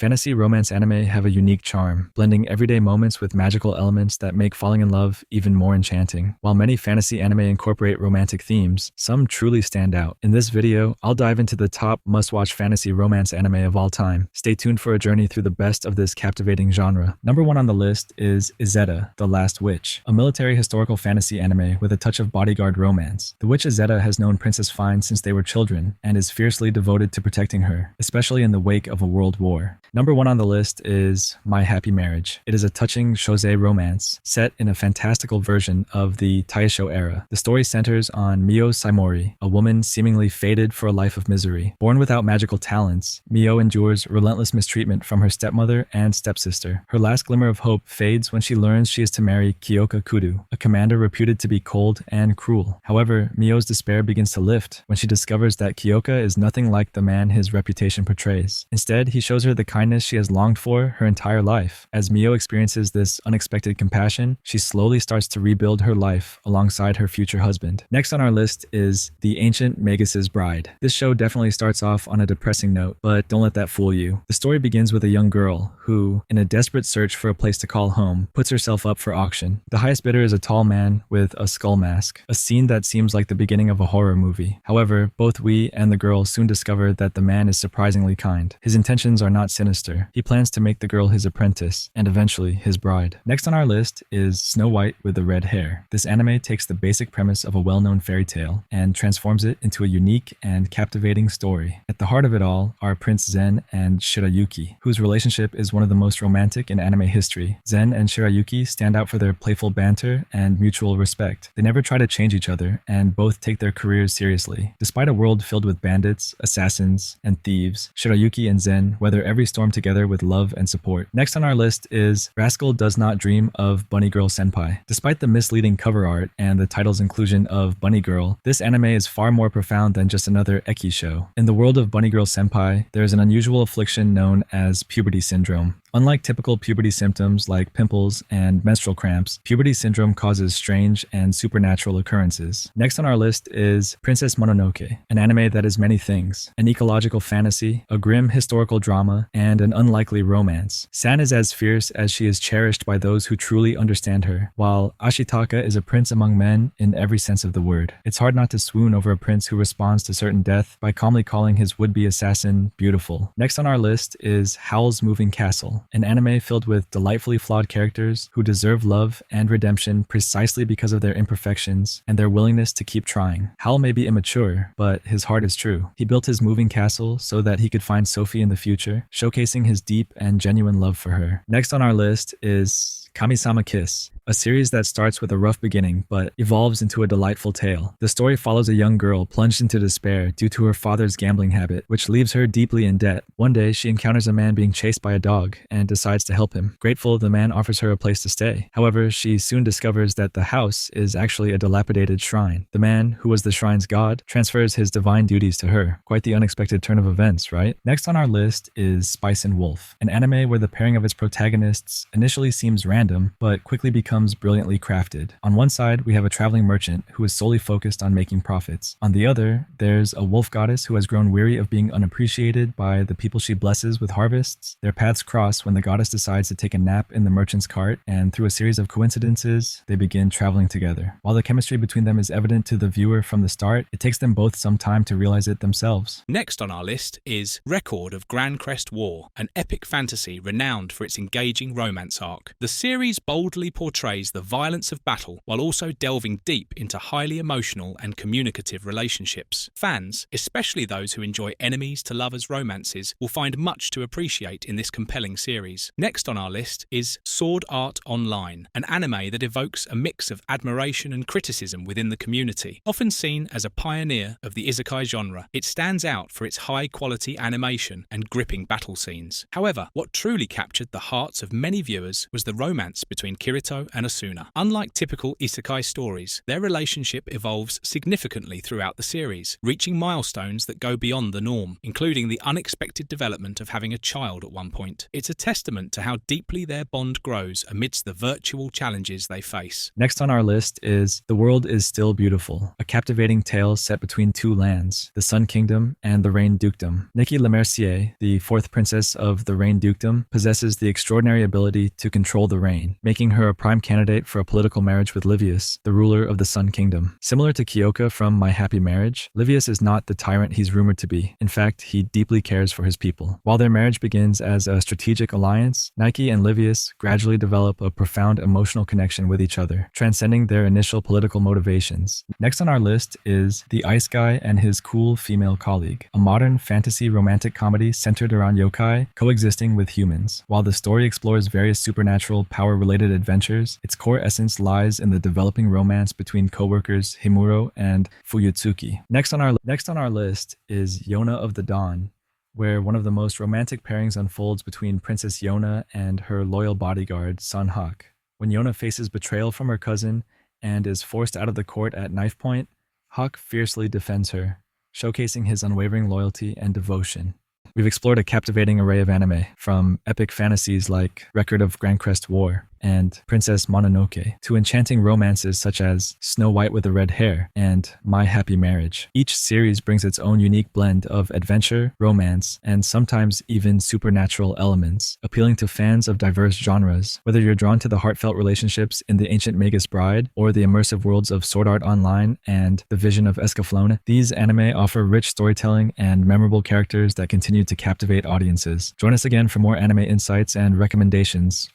Fantasy romance anime have a unique charm, blending everyday moments with magical elements that make falling in love even more enchanting. While many fantasy anime incorporate romantic themes, some truly stand out. In this video, I'll dive into the top must-watch fantasy romance anime of all time. Stay tuned for a journey through the best of this captivating genre. Number 1 on the list is Izetta, The Last Witch, a military historical fantasy anime with a touch of bodyguard romance. The witch Izetta has known Princess Fine since they were children and is fiercely devoted to protecting her, especially in the wake of a world war. Number 1 on the list is My Happy Marriage. It is a touching shosei romance set in a fantastical version of the Taisho era. The story centers on Mio Saimori, a woman seemingly fated for a life of misery. Born without magical talents, Mio endures relentless mistreatment from her stepmother and stepsister. Her last glimmer of hope fades when she learns she is to marry Kyoka Kudu, a commander reputed to be cold and cruel. However, Mio's despair begins to lift when she discovers that Kyoka is nothing like the man his reputation portrays. Instead, he shows her the kindness she has longed for her entire life. As Mio experiences this unexpected compassion, she slowly starts to rebuild her life alongside her future husband. Next on our list is The Ancient Magus' Bride. This show definitely starts off on a depressing note, but don't let that fool you. The story begins with a young girl who, in a desperate search for a place to call home, puts herself up for auction. The highest bidder is a tall man with a skull mask, a scene that seems like the beginning of a horror movie. However, both we and the girl soon discover that the man is surprisingly kind. His intentions are not sinister. He plans to make the girl his apprentice, and eventually his bride. Next on our list is Snow White with the Red Hair. This anime takes the basic premise of a well-known fairy tale and transforms it into a unique and captivating story. At the heart of it all are Prince Zen and Shirayuki, whose relationship is one of the most romantic in anime history. Zen and Shirayuki stand out for their playful banter and mutual respect. They never try to change each other, and both take their careers seriously. Despite a world filled with bandits, assassins, and thieves, Shirayuki and Zen weather every storm together with love and support. Next on our list is Rascal Does Not Dream of Bunny Girl Senpai. Despite the misleading cover art and the title's inclusion of Bunny Girl, this anime is far more profound than just another ecchi show. In the world of Bunny Girl Senpai, there is an unusual affliction known as puberty syndrome. Unlike typical puberty symptoms like pimples and menstrual cramps, puberty syndrome causes strange and supernatural occurrences. Next on our list is Princess Mononoke, an anime that is many things: an ecological fantasy, a grim historical drama, and an unlikely romance. San is as fierce as she is cherished by those who truly understand her, while Ashitaka is a prince among men in every sense of the word. It's hard not to swoon over a prince who responds to certain death by calmly calling his would-be assassin beautiful. Next on our list is Howl's Moving Castle, an anime filled with delightfully flawed characters who deserve love and redemption precisely because of their imperfections and their willingness to keep trying. Howl may be immature, but his heart is true. He built his moving castle so that he could find Sophie in the future, showcasing his deep and genuine love for her. Next on our list is Kamisama Kiss, a series that starts with a rough beginning but evolves into a delightful tale. The story follows a young girl plunged into despair due to her father's gambling habit, which leaves her deeply in debt. One day, she encounters a man being chased by a dog and decides to help him. Grateful, the man offers her a place to stay. However, she soon discovers that the house is actually a dilapidated shrine. The man, who was the shrine's god, transfers his divine duties to her. Quite the unexpected turn of events, right? Next on our list is Spice and Wolf, an anime where the pairing of its protagonists initially seems random, but quickly becomes brilliantly crafted. On one side, we have a traveling merchant who is solely focused on making profits. On the other, there's a wolf goddess who has grown weary of being unappreciated by the people she blesses with harvests. Their paths cross when the goddess decides to take a nap in the merchant's cart, and through a series of coincidences, they begin traveling together. While the chemistry between them is evident to the viewer from the start, it takes them both some time to realize it themselves. Next on our list is Record of Grandcrest War, an epic fantasy renowned for its engaging romance arc. The series boldly portrays the violence of battle while also delving deep into highly emotional and communicative relationships. Fans, especially those who enjoy enemies to lovers romances, will find much to appreciate in this compelling series. Next on our list is Sword Art Online, an anime that evokes a mix of admiration and criticism within the community. Often seen as a pioneer of the isekai genre, it stands out for its high-quality animation and gripping battle scenes. However, what truly captured the hearts of many viewers was the romance between Kirito and Asuna. Unlike typical isekai stories, their relationship evolves significantly throughout the series, reaching milestones that go beyond the norm, including the unexpected development of having a child at one point. It's a testament to how deeply their bond grows amidst the virtual challenges they face. Next on our list is The World is Still Beautiful, a captivating tale set between two lands, the Sun Kingdom and the Rain Dukedom. Nikki Lemercier, the fourth princess of the Rain Dukedom, possesses the extraordinary ability to control the rain, making her a prime candidate for a political marriage with Livius, the ruler of the Sun Kingdom. Similar to Kyoka from My Happy Marriage, Livius is not the tyrant he's rumored to be. In fact, he deeply cares for his people. While their marriage begins as a strategic alliance, Nike and Livius gradually develop a profound emotional connection with each other, transcending their initial political motivations. Next on our list is The Ice Guy and His Cool Female Colleague, a modern fantasy romantic comedy centered around yokai coexisting with humans. While the story explores various supernatural power-related adventures, its core essence lies in the developing romance between co-workers Himuro and Fuyutsuki. Next on our list is Yona of the Dawn, where one of the most romantic pairings unfolds between Princess Yona and her loyal bodyguard, Sun Hak. When Yona faces betrayal from her cousin and is forced out of the court at knife point, Hak fiercely defends her, showcasing his unwavering loyalty and devotion. We've explored a captivating array of anime, from epic fantasies like Record of Grandcrest War and Princess Mononoke, to enchanting romances such as Snow White with the Red Hair and My Happy Marriage. Each series brings its own unique blend of adventure, romance, and sometimes even supernatural elements, appealing to fans of diverse genres. Whether you're drawn to the heartfelt relationships in The Ancient Magus Bride or the immersive worlds of Sword Art Online and The Vision of Escaflowne, these anime offer rich storytelling and memorable characters that continue to captivate audiences. Join us again for more anime insights and recommendations.